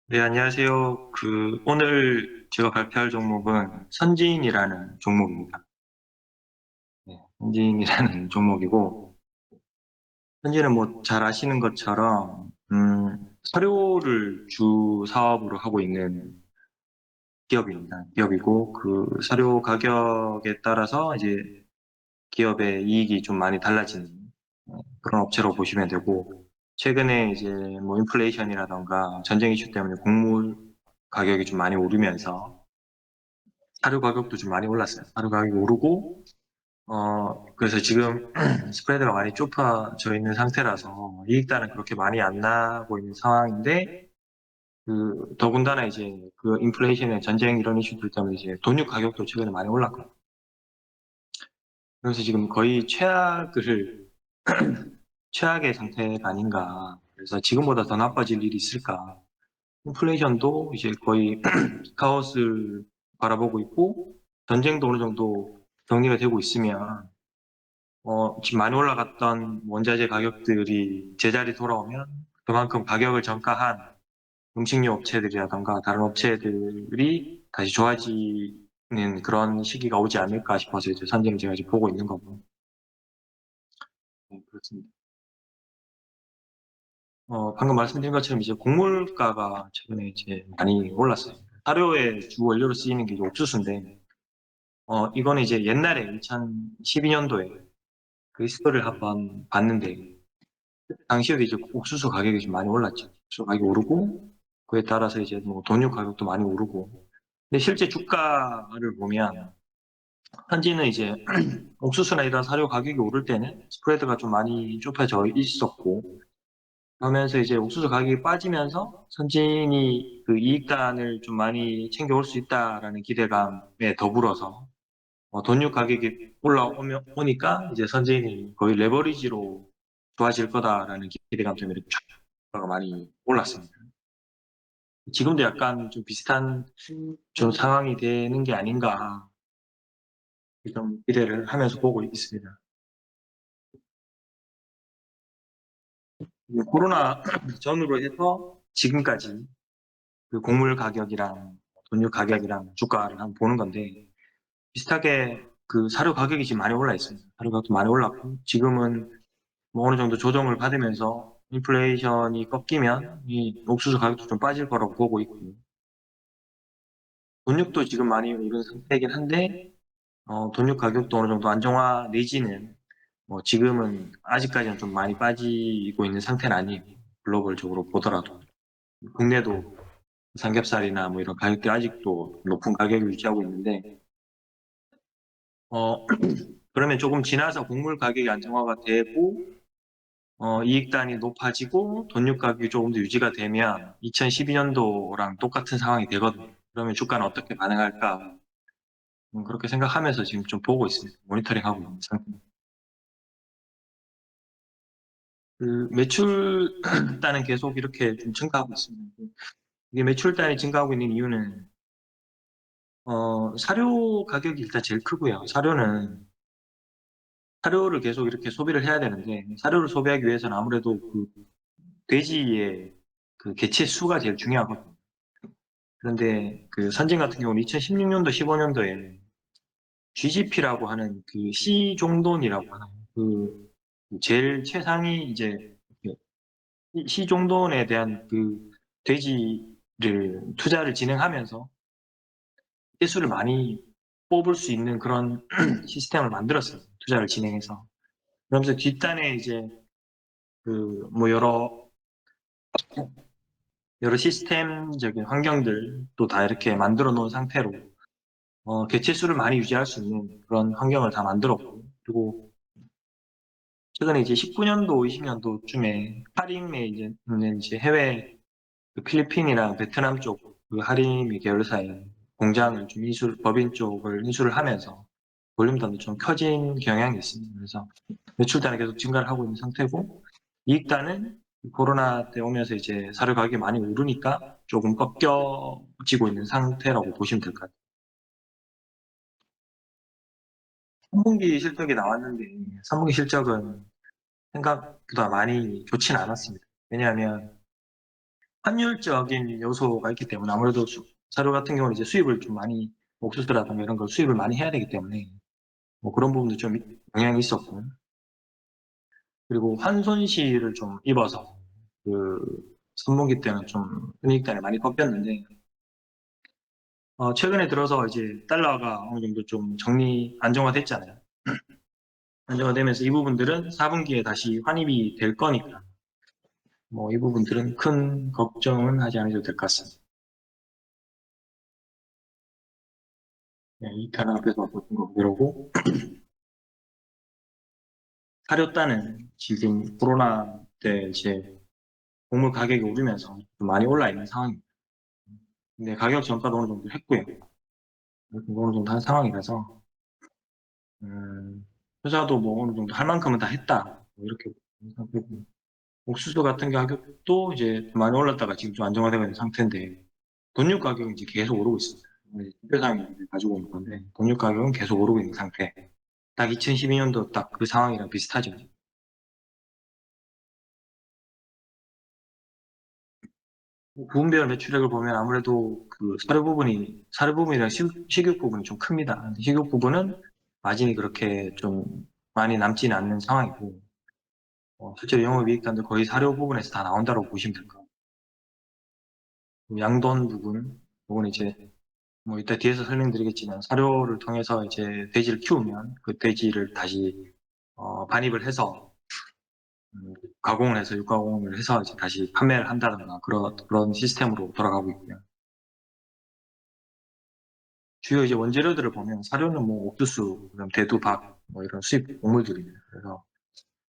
네, 안녕하세요. 오늘 제가 발표할 종목은 선지인이라는 종목입니다. 네, 선지인이라는 종목이고, 선지인은 뭐 잘 아시는 것처럼, 사료를 주 사업으로 하고 있는 기업입니다. 기업이고, 그 사료 가격에 따라서 이제 기업의 이익이 좀 많이 달라지는 그런 업체로 보시면 되고, 최근에 이제 뭐 인플레이션이라던가 전쟁 이슈 때문에 곡물 가격이 좀 많이 오르면서 사료 가격도 좀 많이 올랐어요. 사료 가격이 오르고, 그래서 지금 스프레드가 많이 좁아져 있는 상태라서 이익단은 그렇게 많이 안 나고 있는 상황인데, 더군다나 이제 그 인플레이션의 전쟁 이런 이슈들 때문에 이제 돈육 가격도 최근에 많이 올랐거든요. 그래서 지금 거의 최악의 상태가 아닌가. 그래서 지금보다 더 나빠질 일이 있을까. 인플레이션도 이제 거의 카오스를 바라보고 있고, 전쟁도 어느 정도 정리가 되고 있으면, 지금 많이 올라갔던 원자재 가격들이 제자리 돌아오면 그만큼 가격을 저가한 음식료 업체들이라던가 다른 업체들이 다시 좋아지는 그런 시기가 오지 않을까 싶어서 이제 선재를 제가 지금 보고 있는 거고. 네, 그렇습니다. 방금 말씀드린 것처럼 이제 곡물가가 최근에 이제 많이 올랐어요. 사료의 주 원료로 쓰이는 게 이제 옥수수인데, 이거는 이제 옛날에 2012년도에 그 히스토리를 한번 봤는데, 당시에도 이제 옥수수 가격이 좀 많이 올랐죠. 옥수수 가격이 오르고, 그에 따라서 이제 뭐 돈유 가격도 많이 오르고. 근데 실제 주가를 보면, 현지는 이제 옥수수나 이런 사료 가격이 오를 때는 스프레드가 좀 많이 좁혀져 있었고, 그러면서 이제 옥수수 가격이 빠지면서 선진이 그 이익단을 좀 많이 챙겨올 수 있다라는 기대감에 더불어서 돈유 가격이 올라오니까 이제 선진이 거의 레버리지로 좋아질 거다라는 기대감 때문에 주가가 많이 올랐습니다. 지금도 약간 좀 비슷한 좀 상황이 되는 게 아닌가 좀 기대를 하면서 보고 있습니다. 코로나 전후로 해서 지금까지 그 곡물 가격이랑 돈유 가격이랑 주가를 한번 보는 건데 비슷하게 그 사료 가격이 지금 많이 올라 있습니다. 사료 가격도 많이 올랐고 지금은 뭐 어느 정도 조정을 받으면서 인플레이션이 꺾이면 이 옥수수 가격도 좀 빠질 거라고 보고 있고 돈육도 지금 많이 오른 상태이긴 한데 돈육 가격도 어느 정도 안정화 내지는 뭐 지금은 아직까지는 좀 많이 빠지고 있는 상태는 아니에요. 글로벌적으로 보더라도 국내도 삼겹살이나 뭐 이런 가격들이 아직도 높은 가격을 유지하고 있는데 어 그러면 조금 지나서 곡물 가격이 안정화가 되고 이익단이 높아지고 돈육 가격이 조금 더 유지가 되면 2012년도랑 똑같은 상황이 되거든요. 그러면 주가는 어떻게 반응할까? 그렇게 생각하면서 지금 좀 보고 있습니다. 모니터링하고 있는 상태입니다. 그 매출단은 계속 이렇게 좀 증가하고 있습니다. 이게 매출단이 증가하고 있는 이유는 사료 가격이 일단 제일 크고요. 사료를 계속 이렇게 소비를 해야 되는데 사료를 소비하기 위해서는 아무래도 그 돼지의 그 개체 수가 제일 중요하거든요. 그런데 그 산진 같은 경우는 2016년도, 15년도에 GGP라고 하는 그 C종돈이라고 하는 그 제일 최상위 이제 C종돈에 대한 그 돼지를 투자를 진행하면서 개수를 많이 뽑을 수 있는 그런 시스템을 만들었어요. 투자를 진행해서. 그러면서 뒷단에 이제 그 뭐 여러 시스템적인 환경들도 다 이렇게 만들어 놓은 상태로 개체 수를 많이 유지할 수 있는 그런 환경을 다 만들었고 그리고 최근에 이제 19년도, 20년도쯤에 하림에 이제 있는 이제 해외 그 필리핀이랑 베트남 쪽 그 하림이 계열사에 공장을 좀 법인 쪽을 인수를 하면서 볼륨감도 좀 커진 경향이 있습니다. 그래서 매출단은 계속 증가를 하고 있는 상태고 이익단은 코로나 때 오면서 이제 사료 가격이 많이 오르니까 조금 꺾여지고 있는 상태라고 보시면 될 것 같아요. 3분기 실적이 나왔는데 3분기 실적은 생각보다 많이 좋지는 않았습니다. 왜냐하면 환율적인 요소가 있기 때문에 아무래도 사료 같은 경우는 이제 수입을 좀 많이 옥수수라든가 이런 걸 수입을 많이 해야 되기 때문에 뭐 그런 부분도 좀 영향이 있었고 그리고 환손실을 좀 입어서 그 선분기 때는 좀 순이익단에 많이 꺾였는데 최근에 들어서 이제 달러가 어느 정도 좀 안정화됐잖아요. 안정화되면서 이 부분들은 4분기에 다시 환입이 될 거니까 뭐 이 부분들은 큰 걱정은 하지 않으셔도 될 것 같습니다. 네, 이탄 앞에서 보신 거 그러고 사료 따는 지금 코로나 때 이제 곡물 가격이 오르면서 좀 많이 올라 있는 상황입니다. 근데 가격 전가도 어느 정도 했고요. 어느 정도 한 상황이라서 투자도 뭐 어느 정도 할 만큼은 다 했다. 뭐 이렇게 생각하고 옥수수 같은 가격도 이제 좀 많이 올랐다가 지금 좀 안정화되고 있는 상태인데 돈육 가격은 이제 계속 오르고 있습니다. 특별상이 가지고 온 건데 돈육 가격은 계속 오르고 있는 상태. 딱 2012년도 딱 그 상황이랑 비슷하죠. 부분별 매출액을 보면 아무래도 그 사료 부분이랑 식육 부분이 좀 큽니다. 근데 식육 부분은 마진이 그렇게 좀 많이 남지는 않는 상황이고, 실제로 영업이익단도 거의 사료 부분에서 다 나온다고 보시면 될 것 같아요. 양돈 부분 이제 뭐 이따 뒤에서 설명드리겠지만 사료를 통해서 이제 돼지를 키우면 그 돼지를 다시 반입을 해서 가공을 해서 육가공을 해서 이제 다시 판매를 한다든가 그런 시스템으로 돌아가고 있고요. 주요 이제 원재료들을 보면 사료는 뭐 옥수수, 그다음 대두, 밥, 뭐 이런 수입 곡물들입니다. 그래서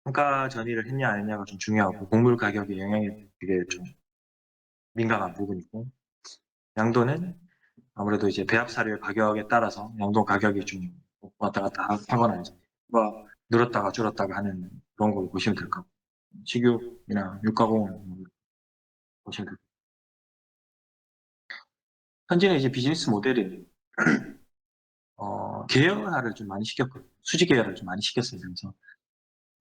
평가 전이를 했냐 안 했냐가 좀 중요하고 곡물 가격의 영향이 되게 좀 민감한 부분이고 양도는 아무래도 이제 배합 사료의 가격에 따라서 양도 가격이 좀 왔다 갔다 하거나 이제 뭐 늘었다가 줄었다가 하는 그런 걸 보시면 될 것 같고 식육이나 육가공을 보시면 될 것 같고 현재는 이제 비즈니스 모델이 계열화를 좀 많이 시켰거든요. 수지 계열화를 좀 많이 시켰어요. 그래서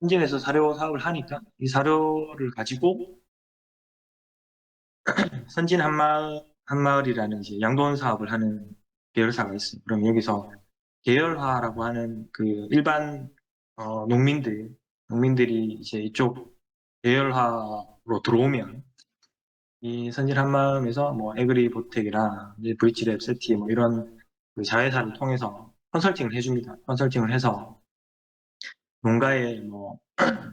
현진에서 사료 사업을 하니까 이 사료를 가지고 선진 한마을이라는 이제 양돈 사업을 하는 계열사가 있어요. 그럼 여기서 계열화라고 하는 그 일반 농민들이 이제 이쪽 계열화로 들어오면 이 선진 한마음에서 뭐 에그리보텍이나 이제 브이치랩 세티 뭐 이런 그 자회사를 통해서 컨설팅을 해줍니다. 컨설팅을 해서 농가에 뭐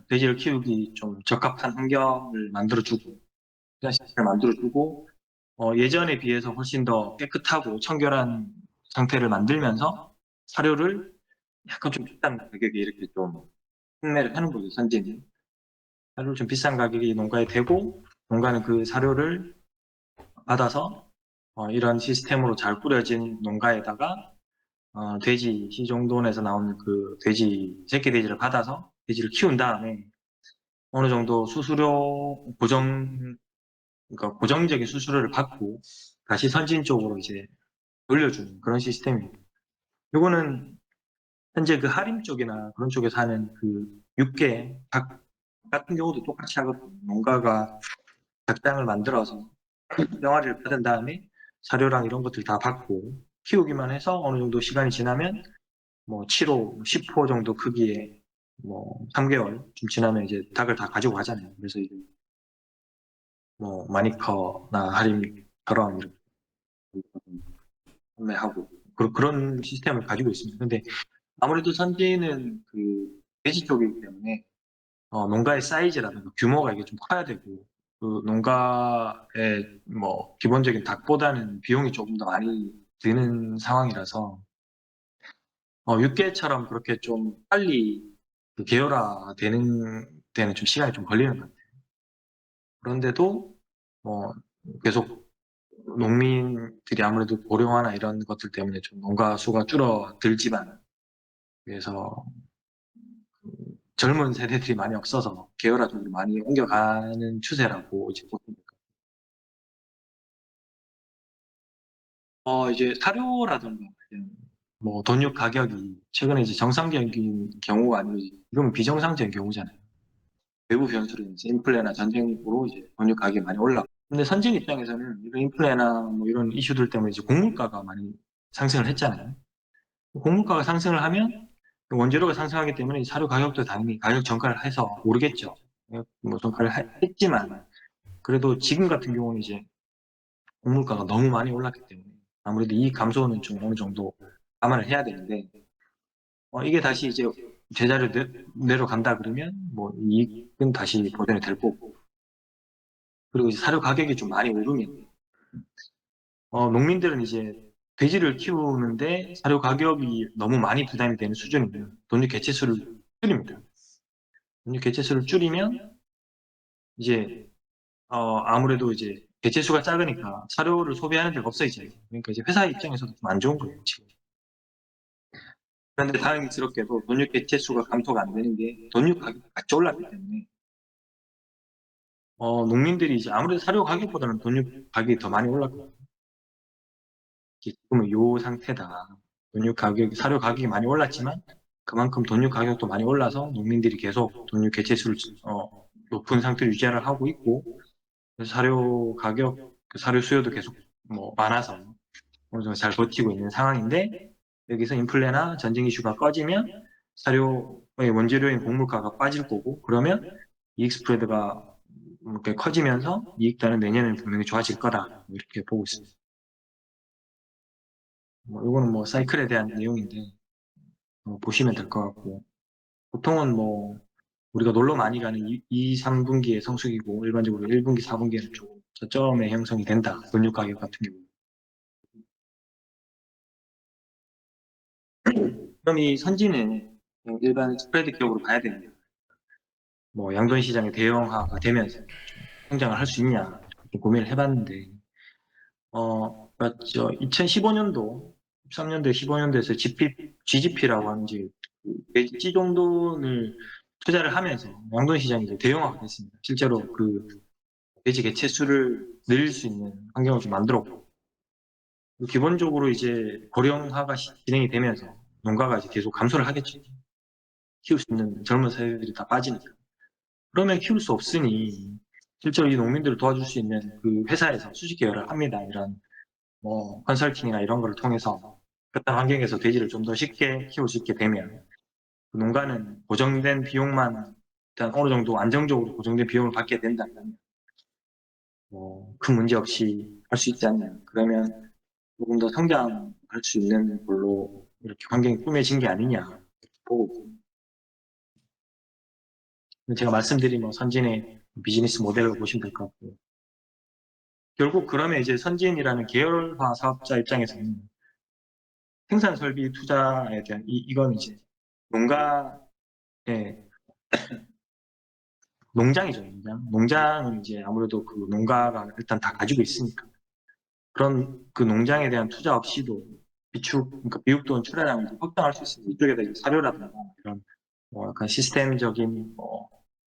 돼지를 키우기 좀 적합한 환경을 만들어주고 시스템을 만들어주고 예전에 비해서 훨씬 더 깨끗하고 청결한 상태를 만들면서 사료를 약간 좀 비싼 가격에 이렇게 좀 판매를 하는 거죠, 선진이. 사료를 좀 비싼 가격에 농가에 대고 농가는 그 사료를 받아서 이런 시스템으로 잘 꾸려진 농가에다가 돼지 시종돈에서 나오는 그 새끼 돼지를 받아서 돼지를 키운 다음에 어느 정도 수수료 그러니까 고정적인 수수료를 받고 다시 선진 쪽으로 이제 돌려주는 그런 시스템입니다. 이거는 현재 그 하림 쪽이나 그런 쪽에서 하는 그 육계 닭 같은 경우도 똑같이 하거든요. 농가가 닭장을 만들어서 병아리를 받은 다음에 사료랑 이런 것들 다 받고 키우기만 해서 어느 정도 시간이 지나면 뭐 7호, 10호 정도 크기의 뭐 3개월 좀 지나면 이제 닭을 다 가지고 가잖아요. 그래서 이제 뭐 마니커나 하림처럼 이렇게 판매하고 그런 시스템을 가지고 있습니다. 근데 아무래도 선지는 그 돼지 쪽이기 때문에 농가의 사이즈라든가 규모가 이게 좀 커야 되고 그 농가의 뭐 기본적인 닭보다는 비용이 조금 더 많이 드는 상황이라서 육개처럼 그렇게 좀 빨리 그 계열화되는 데는 좀 시간이 좀 걸리는 것 같아요. 그런데도 뭐 계속 농민들이 아무래도 고령화나 이런 것들 때문에 좀 농가 수가 줄어들지만 그래서 젊은 세대들이 많이 없어서 계열화 쪽으로 많이 옮겨가는 추세라고 이제 보통 이제 사료라든가 뭐 돈육 가격이 최근에 이제 정상적인 경우가 아니고 이건 비정상적인 경우잖아요. 외부 변수로 이제 인플레나 전쟁으로 이제 돈육 가격이 많이 올라. 근데 선진 입장에서는 이런 인플레나 뭐 이런 이슈들 때문에 이제 곡물가가 많이 상승을 했잖아요. 곡물가가 상승을 하면 원재료가 상승하기 때문에 사료 가격도 당연히 가격 전가를 해서 오르겠죠. 뭐 전가를 했지만 그래도 지금 같은 경우는 이제 곡물가가 너무 많이 올랐기 때문에 아무래도 이 감소는 좀 어느 정도 감안을 해야 되는데 이게 다시 이제 제자리로 내려간다 그러면 뭐 이익은 다시 보전이 될 거고 그리고 이제 사료 가격이 좀 많이 오르면 농민들은 이제 돼지를 키우는데 사료 가격이 너무 많이 부담이 되는 수준이면 돈육 개체수를 줄입니다. 돈육 개체수를 줄이면 이제 아무래도 이제 개체수가 작으니까 사료를 소비하는 데가 없어지잖아요. 그러니까 이제 회사 입장에서도 좀 안 좋은 거예요, 지금. 그런데 다행스럽게도 돈육 개체수가 감소가 안 되는 게 돈육 가격이 같이 올랐기 때문에 농민들이 이제 아무래도 사료 가격보다는 돈육 가격이 더 많이 올랐거든요. 지금은 요 상태다. 사료 가격이 많이 올랐지만 그만큼 돈육 가격도 많이 올라서 농민들이 계속 돈육 개체수를 높은 상태로 유지를 하고 있고 그래서 사료 가격, 그 사료 수요도 계속 뭐 많아서 어느 정도 잘 버티고 있는 상황인데 여기서 인플레나 전쟁 이슈가 꺼지면 사료의 원재료인 곡물가가 빠질 거고 그러면 이익 스프레드가 이렇게 커지면서 이익단은 내년에는 분명히 좋아질 거다 이렇게 보고 있습니다. 뭐 이거는 뭐 사이클에 대한 내용인데 보시면 될 것 같고 보통은 뭐 우리가 놀러 많이 가는 3분기에 성수기고 일반적으로 1분기, 4분기에는 좀 저점의 형성이 된다. 원유 가격 같은 경우. 그럼 이 선지는 일반 스프레드 기업으로 봐야 됩니다. 뭐 양돈 시장의 대형화가 되면서 성장을 할 수 있냐 좀 고민을 해봤는데 맞죠. 2015년도, 13년도에 15년도에서 GGP라고 하는 이제 지 정도를 투자를 하면서 양돈 시장이 이제 대형화가 됐습니다. 실제로 그 돼지 개체수를 늘릴 수 있는 환경을 좀 만들었고 기본적으로 이제 고령화가 진행이 되면서 농가가 이제 계속 감소를 하겠죠. 키울 수 있는 젊은 세대들이 다 빠지니까. 그러면 키울 수 없으니 실제로 이 농민들을 도와줄 수 있는 그 회사에서 수직 계열을 합니다. 이런 뭐 컨설팅이나 이런 거를 통해서 그런 환경에서 돼지를 좀 더 쉽게 키울 수 있게 되면 그 농가는 고정된 비용만 일단 어느 정도 안정적으로 고정된 비용을 받게 된다면 큰 문제 없이 할 수 있지 않냐. 그러면 조금 더 성장할 수 있는 걸로 이렇게 환경이 꾸며진 게 아니냐 보고 있습니다. 제가 말씀드린 뭐 선진의 비즈니스 모델을 보시면 될 것 같고요. 결국 그러면 이제 선진이라는 계열화 사업자 입장에서는 생산 설비 투자에 대한 이건 이제 농가의 농장이죠, 농장. 농장은 이제 아무래도 그 농가가 일단 다 가지고 있으니까 그런 그 농장에 대한 투자 없이도 그러니까 비육돈 출하량을 확장할 수 있습니다. 이쪽에다 이제 사료라든가 이런 뭐 약간 시스템적인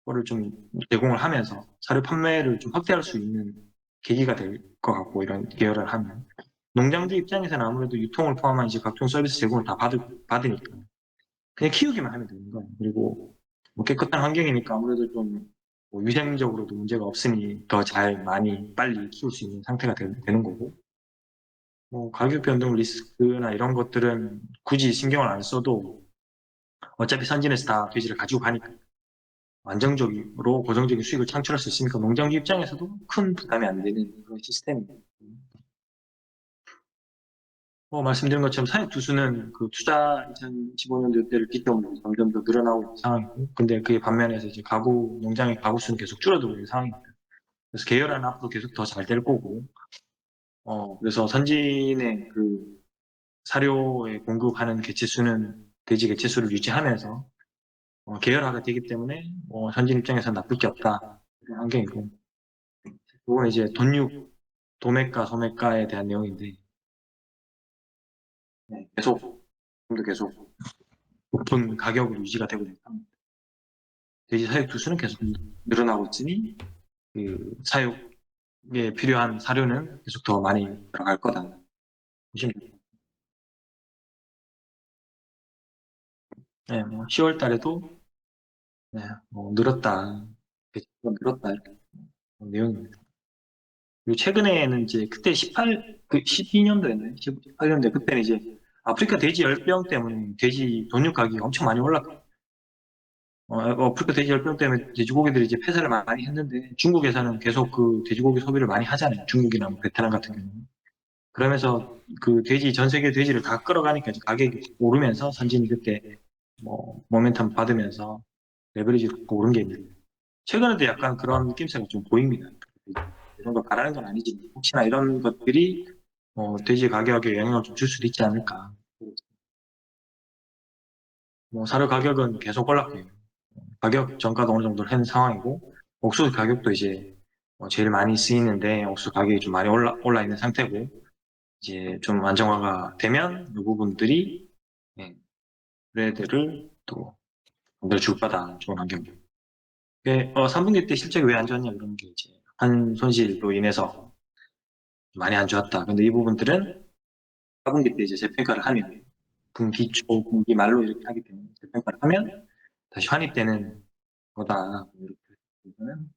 거를 좀 제공을 하면서 사료 판매를 좀 확대할 수 있는 계기가 될 것 같고 이런 계열을 하면 농장주 입장에서는 아무래도 유통을 포함한 이제 각종 서비스 제공을 다 받으니까 그냥 키우기만 하면 되는 거예요. 그리고 뭐 깨끗한 환경이니까 아무래도 좀뭐 위생적으로도 문제가 없으니 더 잘 많이 빨리 키울 수 있는 상태가 되는 거고 뭐 가격 변동 리스크나 이런 것들은 굳이 신경을 안 써도 어차피 선진에서 다 돼지를 가지고 가니까 안정적으로 고정적인 수익을 창출할 수 있으니까 농장주 입장에서도 큰 부담이 안 되는 그런 시스템입니다. 말씀드린 것처럼 사육 두수는 그 투자 2015년도 때를 기점으로 점점 더 늘어나고 있는 상황이고, 근데 그에 반면에서 이제 농장의 가구 수는 계속 줄어들고 있는 상황입니다. 그래서 계열화는 앞으로 계속 더 잘 될 거고, 그래서 선진의 그 사료에 공급하는 개체수는 돼지 개체수를 유지하면서 계열화가 되기 때문에 선진 입장에서는 나쁠 게 없다. 그런 환경이고, 그거는 이제 도매가, 소매가에 대한 내용인데, 네, 지금도 계속 높은 가격으로 유지가 되고 있는 상황입니다. 돼지 사육 두수는 계속 늘어나고 있으니 그 사육에 필요한 사료는 계속 더 많이 들어갈 거다. 보시면 됩니다. 네, 뭐 10월 달에도 네, 늘었다. 돼지가 늘었다 이렇게 내용입니다. 그리고 최근에는 이제 그때 12년도였나요? 18년도에 그때는 이제 아프리카 돼지 열병 때문에 돼지 돈육 가격이 엄청 많이 올랐거든요. 아프리카 돼지 열병 때문에 돼지고기들이 이제 폐사를 많이 했는데 중국에서는 계속 그 돼지고기 소비를 많이 하잖아요. 중국이나 뭐 베트남 같은 경우는. 그러면서 그 돼지, 전 세계 돼지를 다 끌어가니까 이제 가격이 오르면서 선진이 그때 뭐 모멘텀 받으면서 레버리지를 갖고 오른 게 있는데 최근에도 약간 그런 느낌새가 좀 보입니다. 이런 거 바라는 건 아니지. 혹시나 이런 것들이 돼지 가격에 영향을 좀 줄 수도 있지 않을까. 뭐 사료 가격은 계속 올랐고요. 가격 전가도 어느 정도 한 상황이고 옥수수 가격도 이제 제일 많이 쓰이는데 옥수수 가격이 좀 많이 올라 있는 상태고 이제 좀 안정화가 되면 이 부분들이 예, 그래들을 또 줄 거다. 좋은 환경. 3분기 때 실적이 왜 안 좋았냐 이런 게 이제 한 손실로 인해서 많이 안 좋았다. 근데 이 부분들은 4분기 때 이제 재평가를 하면 분기 초, 분기 말로 이렇게 하기 때문에 재평가를 하면 다시 환입되는 거다. 이렇게 보면은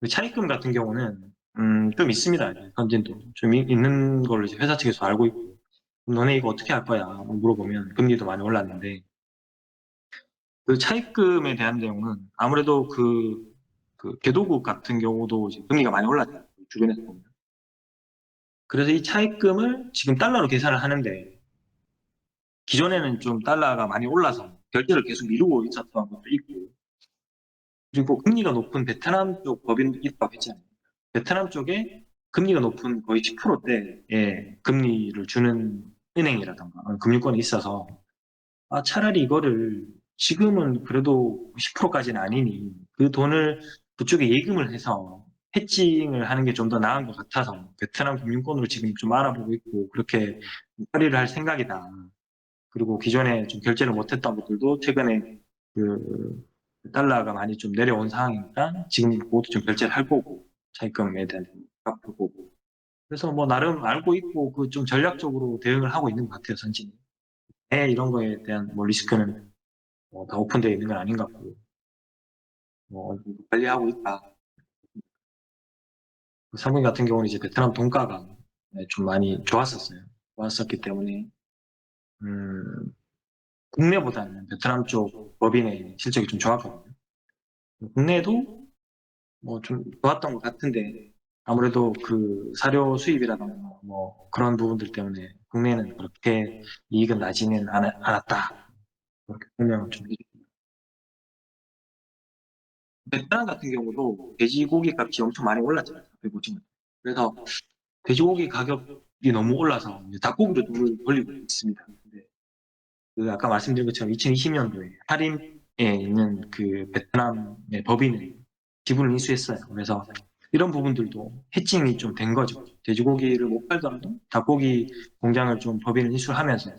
그 차입금 같은 경우는 좀 있습니다. 현진도 좀 있는 걸로 이제 회사 측에서 알고 있고 너네 이거 어떻게 할 거야? 물어보면 금리도 많이 올랐는데 그 차입금에 대한 내용은 아무래도 그 개도국 같은 경우도 이제 금리가 많이 올랐잖아요. 주변에서 보면. 그래서 이 차입금을 지금 달러로 계산을 하는데 기존에는 좀 달러가 많이 올라서 결제를 계속 미루고 있었던 것도 있고 그리고 금리가 높은 베트남 쪽 법인도 있다고 했잖아요. 베트남 쪽에 금리가 높은 거의 10%대의 금리를 주는 은행이라던가 금융권이 있어서 차라리 이거를 지금은 그래도 10%까지는 아니니 그 돈을 그쪽에 예금을 해서 해칭을 하는 게 좀 더 나은 것 같아서 베트남 금융권으로 지금 좀 알아보고 있고 그렇게 처리를 할 생각이다. 그리고 기존에 좀 결제를 못했던 것들도 최근에 그 달러가 많이 좀 내려온 상황이니까 지금 모두 좀 결제를 할 거고 차입금에 대한 갚을 거고 그래서 뭐 나름 알고 있고 그 좀 전략적으로 대응을 하고 있는 것 같아요 선진이. 이런 거에 대한 뭐 리스크는 다 오픈되어 있는 건 아닌 것 같고 어느 정도 관리하고 있다. 3분 같은 경우는 이제 베트남 동가가 좀 많이 좋았었어요. 좋았었기 때문에 음, 국내보다는 베트남 쪽 법인의 실적이 좀 좋았거든요. 국내도 뭐 좀 좋았던 것 같은데 아무래도 그 사료 수입이라던가 뭐 그런 부분들 때문에 국내는 그렇게 이익은 나지는 않았다. 그렇게 설명을 좀 해주세요. 베트남 같은 경우도 돼지고기 값이 엄청 많이 올랐잖아요. 150원. 그래서 돼지고기 가격이 너무 올라서 이제 닭고기로 돈을 벌리고 있습니다. 근데 그 아까 말씀드린 것처럼 2020년도에 하림에 있는 그 베트남의 법인은 지분을 인수했어요. 그래서 이런 부분들도 해칭이 좀 된 거죠. 돼지고기를 못 팔더라도 닭고기 공장을 좀 법인을 인수를 하면서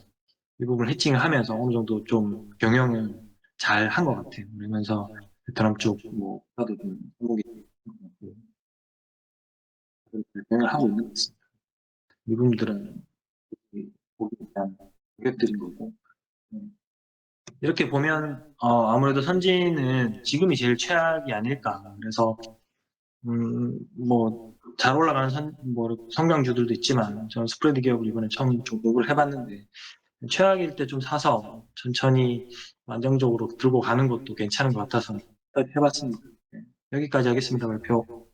이 부분을 해칭을 하면서 어느 정도 좀 경영을 잘 한 것 같아요. 그러면서 베트남 쪽뭐 나도 좀 한국이 경영을 하고 있는 것 같습니다. 이 부분들은 고기에 대한 고객들인 거고 이렇게 보면 아무래도 선진은 지금이 제일 최악이 아닐까. 그래서 뭐 잘 올라가는 뭐 성장주들도 있지만 저는 스프레드 기업을 이번에 처음 종목을 해봤는데 최악일 때 좀 사서 천천히 안정적으로 들고 가는 것도 괜찮은 것 같아서 해봤습니다. 네, 여기까지 하겠습니다, 발표.